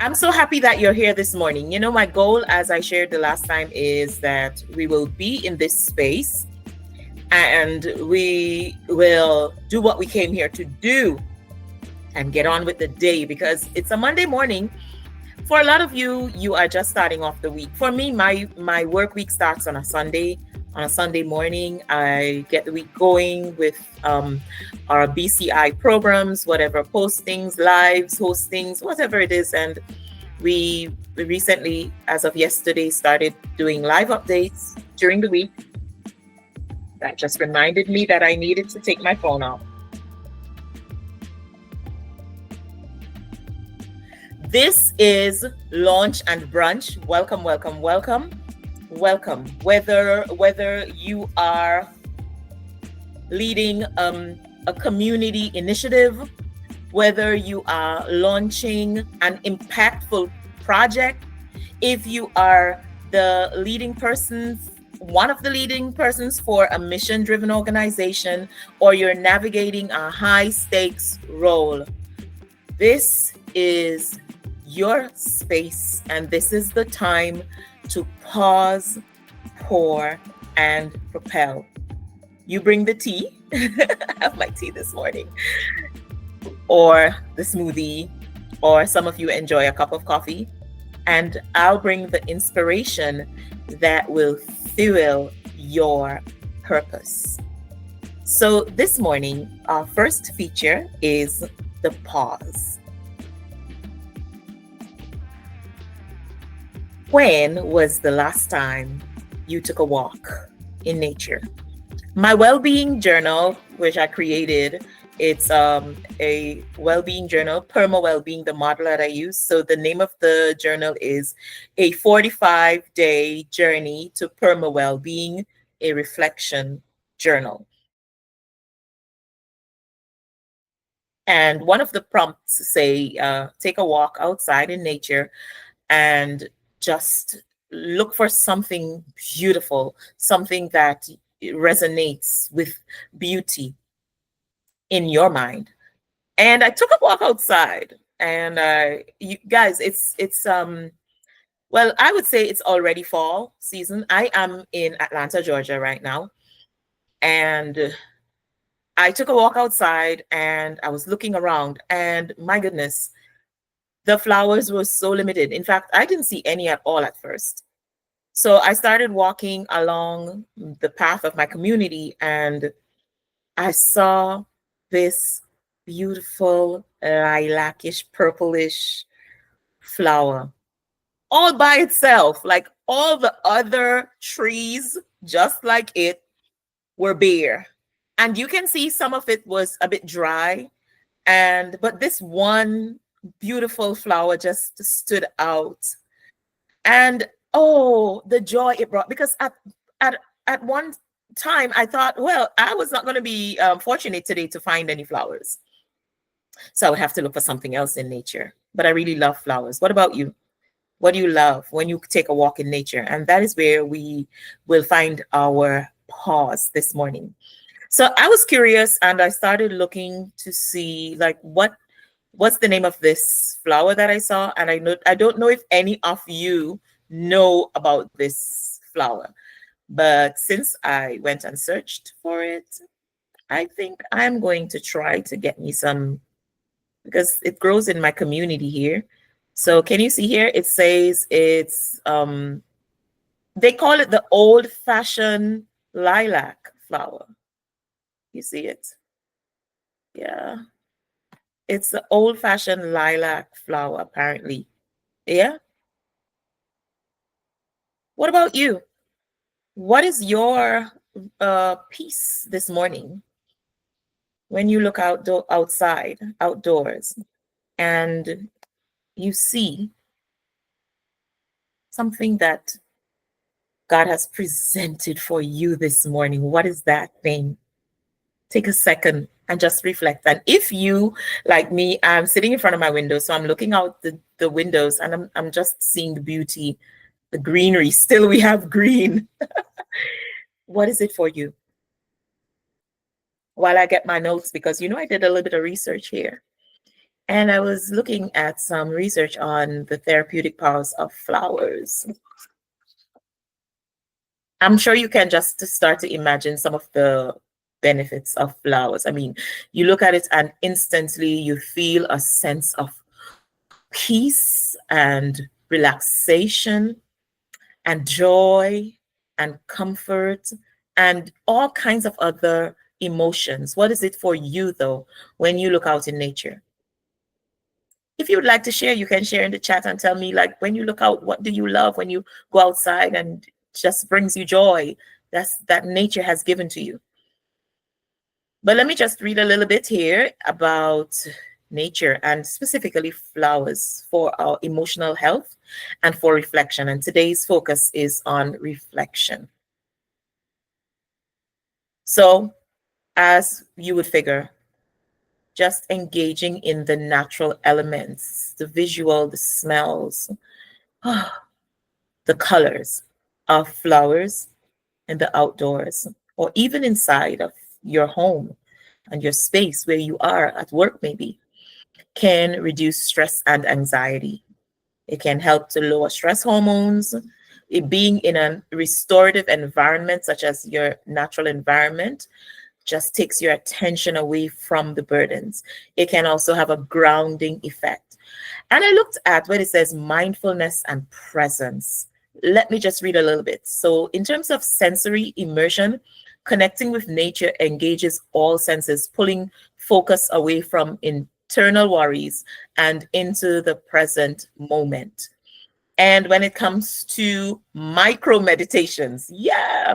I'm so happy that you're here this morning. You know, my goal, as I shared the last time, is that we will be in this space and we will do what we came here to do and get on with the day, because it's a Monday morning. For a lot of you, you are just starting off the week. For me, my work week starts on a Sunday. On a Sunday morning, I get the week going with our BCI programs, whatever, postings, lives, hostings, whatever it is. And we recently, as of yesterday, started doing live updates during the week. That just reminded me that I needed to take my phone off. This is Launch and Brunch. Welcome, welcome, welcome, welcome. Whether you are leading a community initiative, whether you are launching an impactful project, if you are the leading person, one of the leading persons for a mission-driven organization, or you're navigating a high-stakes role, this is your space, and this is the time to pause, pour, and propel. You bring the tea. I have my tea this morning, or the smoothie, or some of you enjoy a cup of coffee, and I'll bring the inspiration that will fuel your purpose. So this morning, our first feature is the pause. When was the last time you took a walk in nature? My well-being journal, which I created, it's a well-being journal, Perma Wellbeing, the model that I use. So the name of the journal is A 45-Day Journey to Perma Wellbeing, a Reflection Journal. And one of the prompts say, take a walk outside in nature and just look for something beautiful, something that resonates with beauty in your mind. And I took a walk outside, and you guys, it's well, I would say it's already fall season. I am in Atlanta, Georgia right now, and I took a walk outside and I was looking around, and my goodness, the flowers were so limited. In fact, I didn't see any at all at first. So I started walking along the path of my community, and I saw this beautiful lilacish, purplish flower all by itself. Like all the other trees, just like it, were bare. And you can see some of it was a bit dry. But this one beautiful flower just stood out. And oh, the joy it brought, because at one time I thought, well, I was not going to be fortunate today to find any flowers, so I would have to look for something else in nature. But I really love flowers. What about you? What do you love when you take a walk in nature? And that is where we will find our pause this morning. So I was curious, and I started looking to see, like, what's the name of this flower that I saw. And I don't know if any of you know about this flower, but since I went and searched for it, I think I'm going to try to get me some, because it grows in my community here. So can you see here? It says it's they call it the old-fashioned lilac flower. You see it? Yeah. It's the old-fashioned lilac flower, apparently. Yeah. What about you? What is your piece this morning when you look outside, outdoors, and you see something that God has presented for you this morning? What is that thing? Take a second and just reflect. And if you, like me, I'm sitting in front of my window, so I'm looking out the windows, and I'm just seeing the beauty, the greenery. Still, we have green. What is it for you? While I get my notes, because I did a little bit of research here. And I was looking at some research on the therapeutic powers of flowers. I'm sure you can just start to imagine some of the benefits of flowers. I mean, you look at it and instantly you feel a sense of peace and relaxation and joy and comfort and all kinds of other emotions. What is it for you, though, when you look out in nature? If you would like to share, you can share in the chat and tell me, like, when you look out, what do you love when you go outside and just brings you joy? That nature has given to you. But let me just read a little bit here about nature and specifically flowers for our emotional health and for reflection. And today's focus is on reflection. So, as you would figure, just engaging in the natural elements, the visual, the smells, the colors of flowers in the outdoors, or even inside of your home and your space where you are at work, maybe, can reduce stress and anxiety. It can help to lower stress hormones. It being in a restorative environment, such as your natural environment, just takes your attention away from the burdens. It can also have a grounding effect. And I looked at what it says mindfulness and presence. Let me just read a little bit. So, in terms of sensory immersion, connecting with nature engages all senses, pulling focus away from internal worries and into the present moment. And when it comes to micro meditations,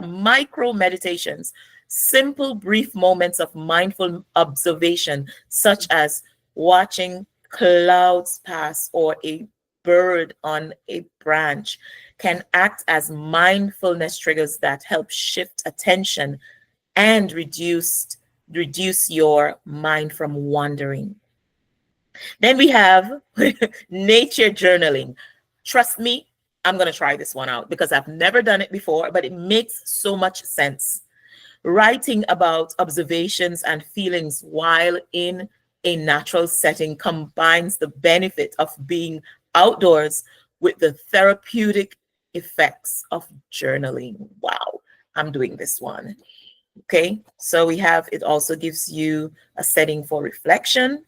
micro meditations, simple, brief moments of mindful observation, such as watching clouds pass or a bird on a branch, can act as mindfulness triggers that help shift attention and reduce your mind from wandering. Then we have nature journaling. Trust me, I'm going to try this one out because I've never done it before, but it makes so much sense. Writing about observations and feelings while in a natural setting combines the benefit of being outdoors with the therapeutic effects of journaling. Wow, I'm doing this one. Okay, so we have it also gives you a setting for reflection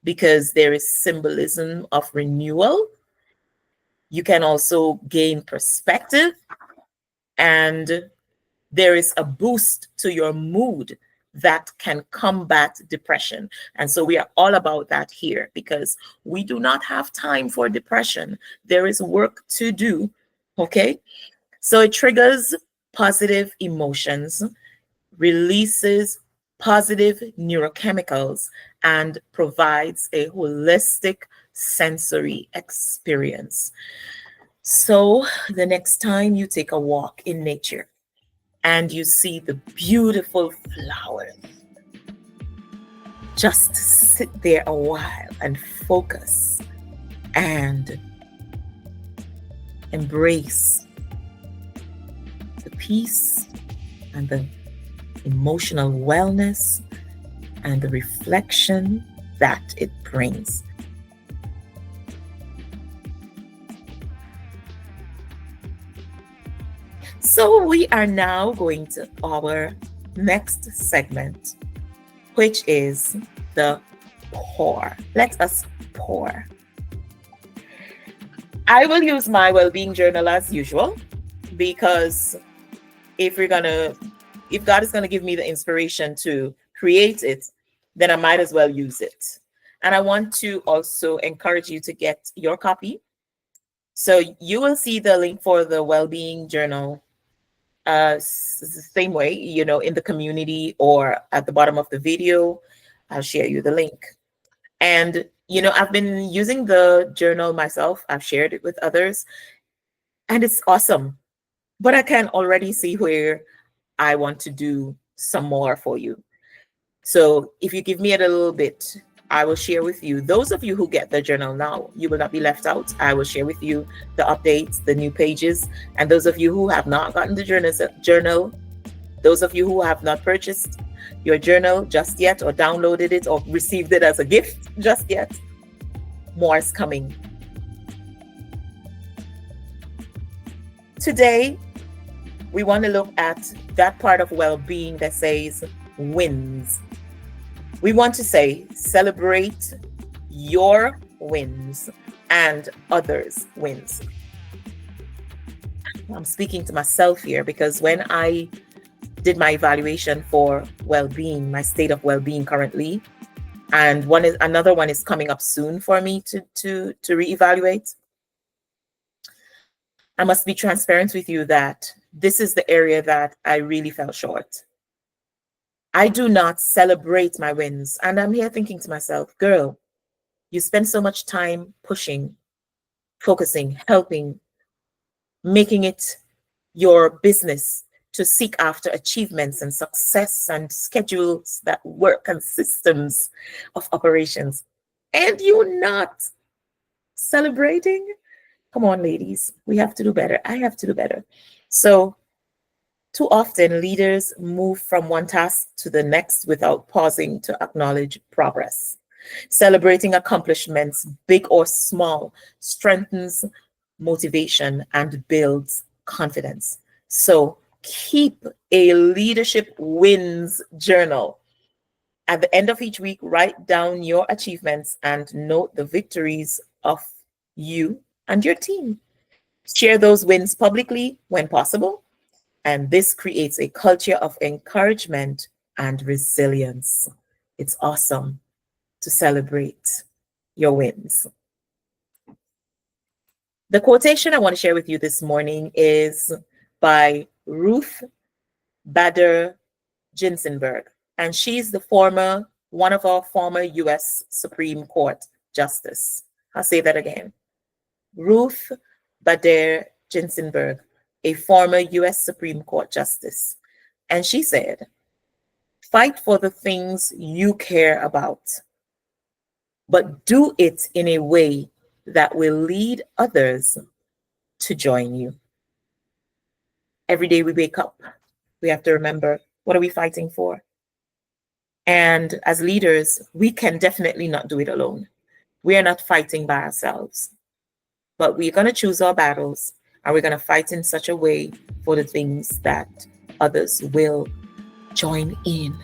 because there is symbolism of renewal. You can also gain perspective, and there is a boost to your mood that can combat depression. And so we are all about that here because we do not have time for depression. There is work to do. Okay. So it triggers positive emotions, releases positive neurochemicals, and provides a holistic sensory experience. So the next time you take a walk in nature and you see the beautiful flowers, just sit there a while and focus and embrace the peace and the emotional wellness and the reflection that it brings. So we are now going to our next segment, which is the pour. Let us pour. I will use my well-being journal as usual because if God is gonna give me the inspiration to create it, then I might as well use it. And I want to also encourage you to get your copy. So you will see the link for the well-being journal same way, in the community or at the bottom of the video. I'll share you the link. And, I've been using the journal myself. I've shared it with others and it's awesome. But I can already see where I want to do some more for you. So if you give me a little bit, I will share with you. Those of you who get the journal now, you will not be left out. I will share with you the updates, the new pages. And those of you who have not gotten the journal, those of you who have not purchased your journal just yet or downloaded it or received it as a gift just yet, More is coming. Today, we want to look at that part of well being that says wins. We want to say celebrate your wins and others' wins. I'm speaking to myself here because when I did my evaluation for well-being, my state of well-being currently, and another one is coming up soon for me to reevaluate. I must be transparent with you that this is the area that I really fell short. I do not celebrate my wins, and I'm here thinking to myself, girl, you spend so much time pushing, focusing, helping, making it your business to seek after achievements and success and schedules that work and systems of operations. And you not celebrating? Come on, ladies. We have to do better. I have to do better. So, too often, leaders move from one task to the next without pausing to acknowledge progress. Celebrating accomplishments, big or small, strengthens motivation and builds confidence. So keep a leadership wins journal. At the end of each week, write down your achievements and note the victories of you and your team. Share those wins publicly when possible. And this creates a culture of encouragement and resilience. It's awesome to celebrate your wins. The quotation I want to share with you this morning is by Ruth Bader Ginsburg, and she's one of our former U.S. Supreme Court justice. I'll say that again. Ruth Bader Ginsburg, a former U.S. Supreme Court justice. And she said, fight for the things you care about, but do it in a way that will lead others to join you. Every day we wake up, we have to remember, what are we fighting for? And as leaders, we can definitely not do it alone. We are not fighting by ourselves, but we're going to choose our battles and we're going to fight in such a way for the things that others will join in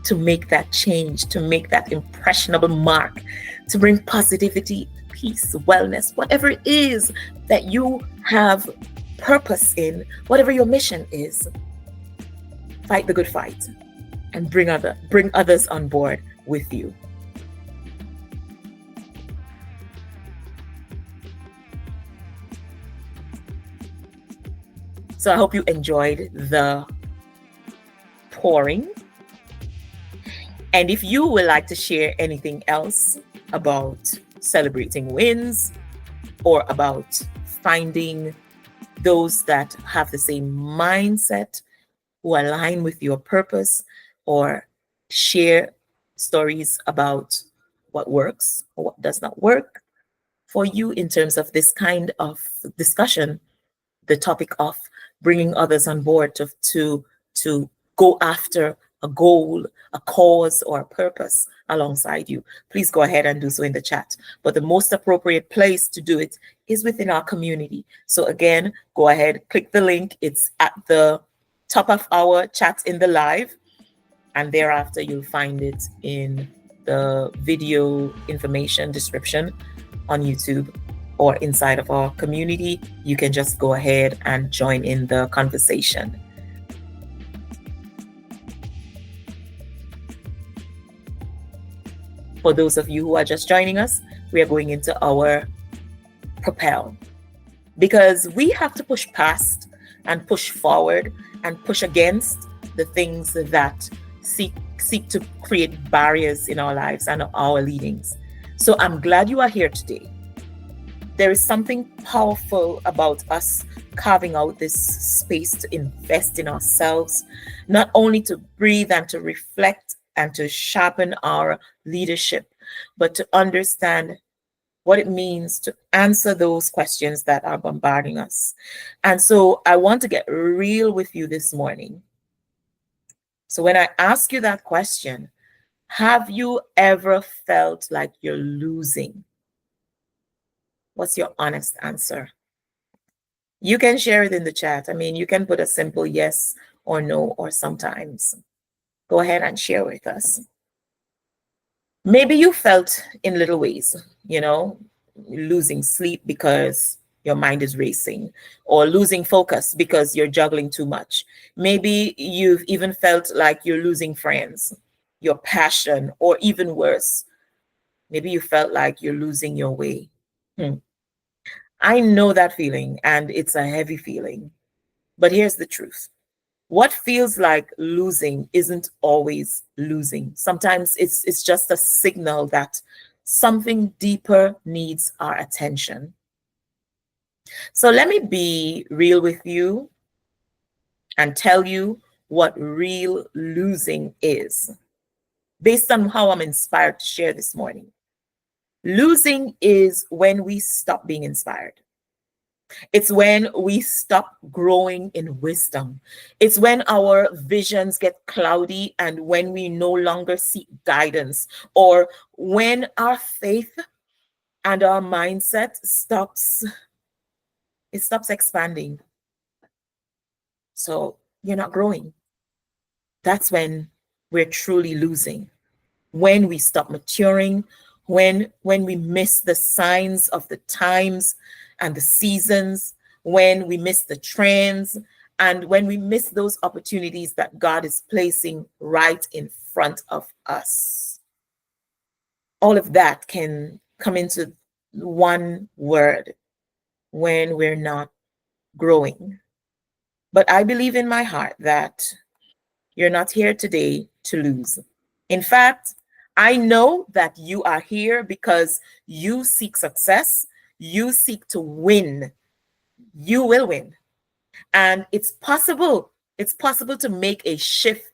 to make that change, to make that impressionable mark, to bring positivity, peace, wellness, whatever it is that you have purpose in, whatever your mission is. Fight the good fight and bring others on board with you. So I hope you enjoyed the pouring. And if you would like to share anything else about celebrating wins or about finding those that have the same mindset, who align with your purpose, or share stories about what works or what does not work for you in terms of this kind of discussion, the topic of bringing others on board to go after a goal, a cause, or a purpose alongside you, please go ahead and do so in the chat. But the most appropriate place to do it is within our community. So again, go ahead, click the link. It's at the top of our chat in the live, and thereafter you'll find it in the video information description on YouTube or inside of our community. You can just go ahead and join in the conversation. For those of you who are just joining us, we are going into our Propel, because we have to push past and push forward and push against the things that seek to create barriers in our lives and our leadings. So I'm glad you are here today. There is something powerful about us carving out this space to invest in ourselves, not only to breathe and to reflect and to sharpen our leadership, but to understand what it means to answer those questions that are bombarding us. And so I want to get real with you this morning. So when I ask you that question, have you ever felt like you're losing? What's your honest answer? You can share it in the chat. I mean, you can put a simple yes or no or sometimes. Go ahead and share with us. Maybe you felt in little ways, you know, losing sleep because your mind is racing, or losing focus because you're juggling too much. Maybe you've even felt like you're losing friends, your passion, or even worse, maybe you felt like you're losing your way. Hmm. I know that feeling, and it's a heavy feeling. But here's the truth: what feels like losing isn't always losing. Sometimes it's just a signal that something deeper needs our attention. So let me be real with you and tell you what real losing is, based on how I'm inspired to share this morning. Losing is when we stop being inspired. It's when we stop growing in wisdom. It's when our visions get cloudy and when we no longer seek guidance, or when our faith and our mindset stops expanding. So you're not growing. That's when we're truly losing. When we stop maturing, when we miss the signs of the times and the seasons, when we miss the trends, and when we miss those opportunities that God is placing right in front of us. All of that can come into one word: when we're not growing. But I believe in my heart that you're not here today to lose. In fact, I know that you are here because you seek success, you seek to win. You will win. And it's possible. It's possible to make a shift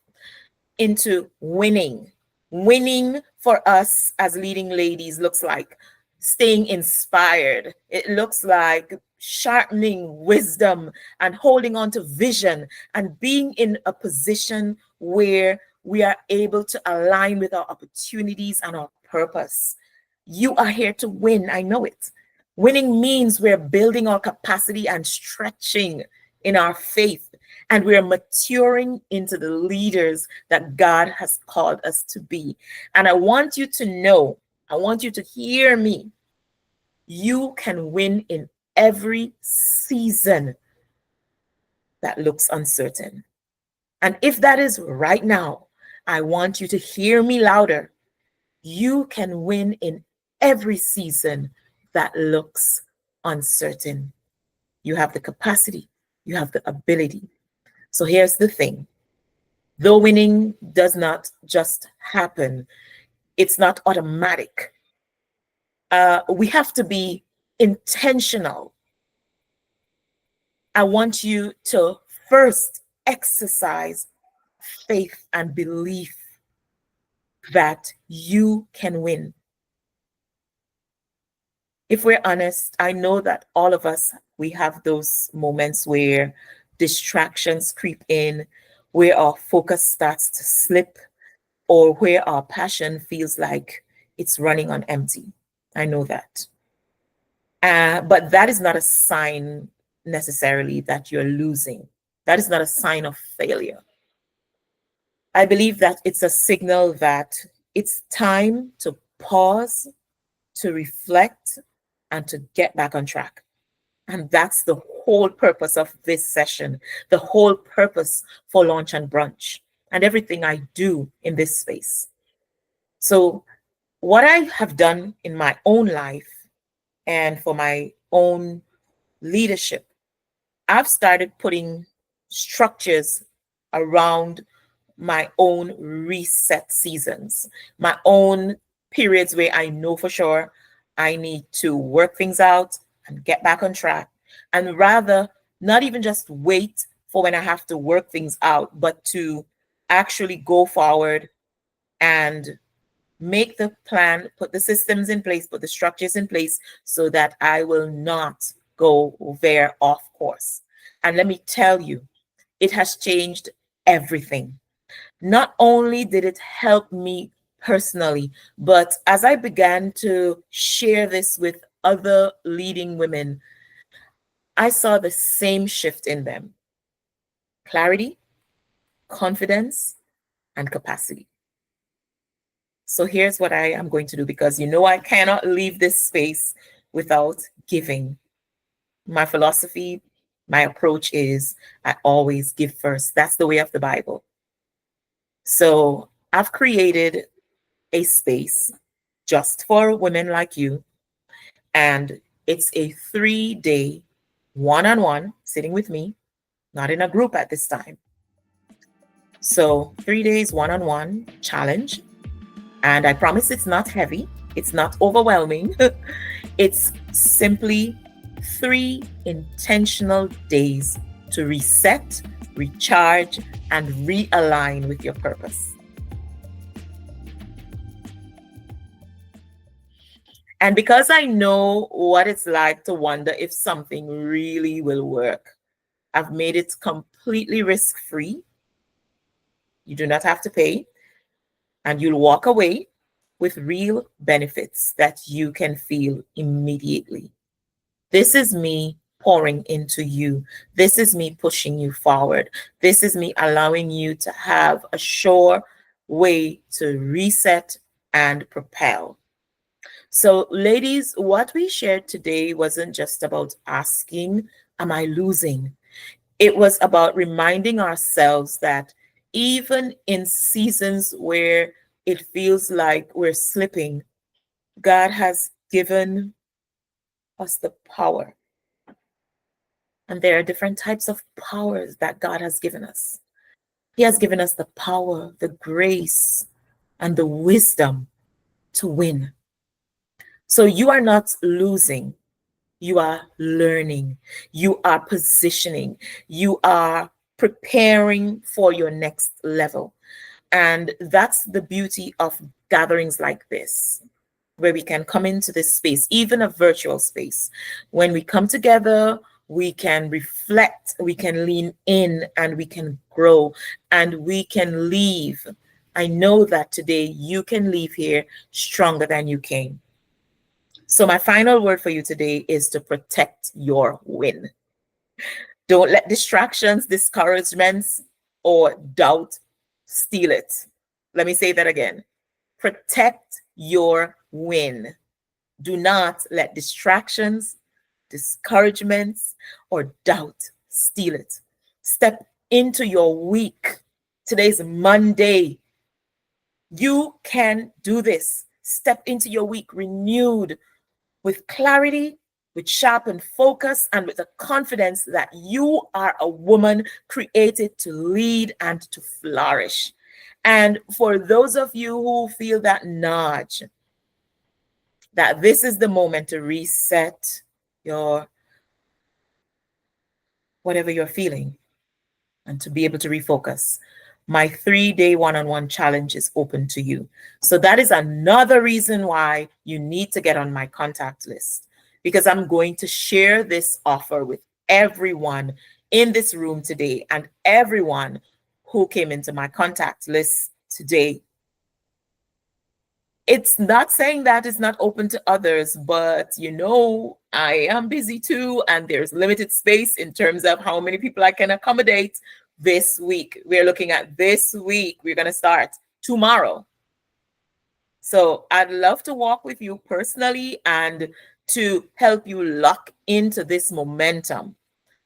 into winning. Winning for us as leading ladies looks like staying inspired. It looks like sharpening wisdom and holding on to vision and being in a position where we are able to align with our opportunities and our purpose. You are here to win. I know it. Winning means we're building our capacity and stretching in our faith, and we're maturing into the leaders that God has called us to be. And I want you to know, I want you to hear me. You can win in every season that looks uncertain. And if that is right now, I want you to hear me louder. You can win in every season that looks uncertain. You have the capacity, you have the ability. So here's the thing: though winning does not just happen, it's not automatic. We have to be intentional. I want you to first exercise faith and belief that you can win. If we're honest, I know that all of us, we have those moments where distractions creep in, where our focus starts to slip, or where our passion feels like it's running on empty. I know that. But that is not a sign necessarily that you're losing. That is not a sign of failure. I believe that it's a signal that it's time to pause, to reflect, and to get back on track. And that's the whole purpose of this session, the whole purpose for Launch and Brunch, and everything I do in this space. So, what I have done in my own life and for my own leadership, I've started putting structures around my own reset seasons, my own periods where I know for sure I need to work things out and get back on track. And rather, not even just wait for when I have to work things out, but to actually go forward and make the plan, put the systems in place, put the structures in place so that I will not go veer off course. And let me tell you, it has changed everything. Not only did it help me personally, but as I began to share this with other leading women, I saw the same shift in them: clarity, confidence, and capacity. So here's what I am going to do, because you know I cannot leave this space without giving. My philosophy, my approach is I always give first. That's the way of the Bible. So I've created a space just for women like you, and it's a 3-day one on one sitting with me, not in a group at this time. So 3 days one on one challenge. And I promise it's not heavy, it's not overwhelming. It's simply 3 intentional days to reset, recharge, and realign with your purpose. And because I know what it's like to wonder if something really will work, I've made it completely risk free. You do not have to pay, and you'll walk away with real benefits that you can feel immediately. This is me pouring into you. This is me pushing you forward. This is me allowing you to have a sure way to reset and propel. So, ladies, what we shared today wasn't just about asking, am I losing? It was about reminding ourselves that even in seasons where it feels like we're slipping, God has given us the power. And there are different types of powers that God has given us. He has given us the power, the grace, and the wisdom to win. So you are not losing, you are learning, you are positioning, you are preparing for your next level. And that's the beauty of gatherings like this, where we can come into this space, even a virtual space. When we come together, we can reflect, we can lean in, and we can grow, and we can leave. I know that today you can leave here stronger than you came. So, my final word for you today is to protect your win. Don't let distractions, discouragements, or doubt steal it. Let me say that again. Protect your win. Do not let distractions, discouragements, or doubt steal it. Step into your week. Today's Monday. You can do this. Step into your week renewed with clarity, with sharpened focus, and with the confidence that you are a woman created to lead and to flourish. And for those of you who feel that nudge, that this is the moment to reset your whatever you're feeling and to be able to refocus, my 3-day one-on-one challenge is open to you. So that is another reason why you need to get on my contact list, because I'm going to share this offer with everyone in this room today and everyone who came into my contact list today. It's not saying that it's not open to others, but I am busy too, and there's limited space in terms of how many people I can accommodate this week. We're looking at this week. We're going to start tomorrow. So I'd love to walk with you personally and to help you lock into this momentum.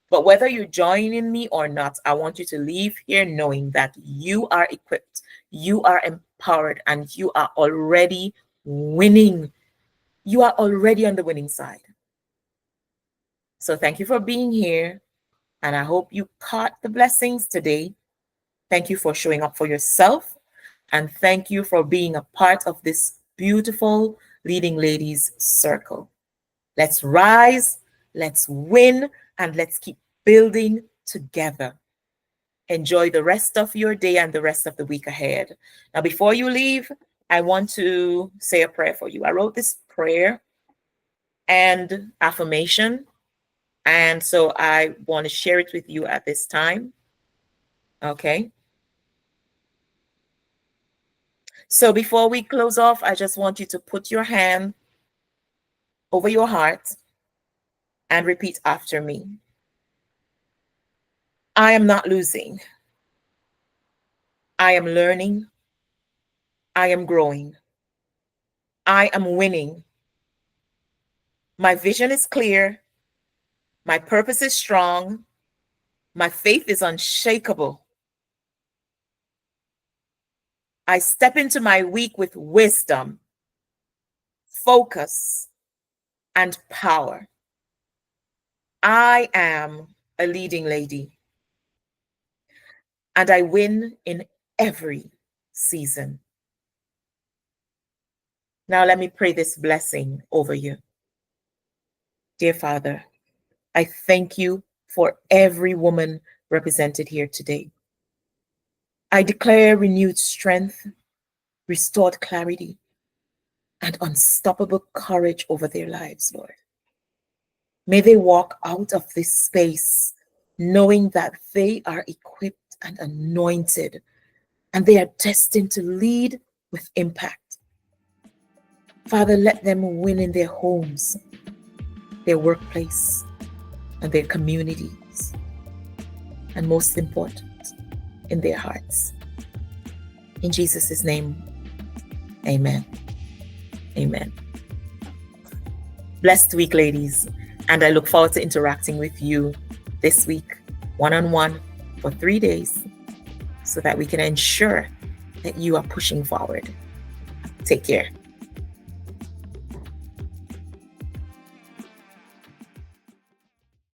But whether you're joining me or not, I want you to leave here knowing that you are equipped, you are empowered, and you are already winning. You are already on the winning side. So thank you for being here. And I hope you caught the blessings today. Thank you for showing up for yourself. And thank you for being a part of this beautiful Leading Ladies circle. Let's rise, let's win, and let's keep building together. Enjoy the rest of your day and the rest of the week ahead. Now, before you leave, I want to say a prayer for you. I wrote this prayer and affirmation, and so I want to share it with you at this time. Okay. So before we close off, I just want you to put your hand over your heart and repeat after me. I am not losing. I am learning. I am growing. I am winning. My vision is clear. My purpose is strong. My faith is unshakable. I step into my week with wisdom, focus, and power. I am a leading lady, and I win in every season. Now, let me pray this blessing over you. Dear Father, I thank you for every woman represented here today. I declare renewed strength, restored clarity, and unstoppable courage over their lives, Lord. May they walk out of this space knowing that they are equipped and anointed, and they are destined to lead with impact. Father, let them win in their homes, their workplace, and their communities, and most important, in their hearts. In Jesus' name, amen. Amen. Blessed week, ladies, and I look forward to interacting with you this week, one-on-one for 3 days, so that we can ensure that you are pushing forward. Take care.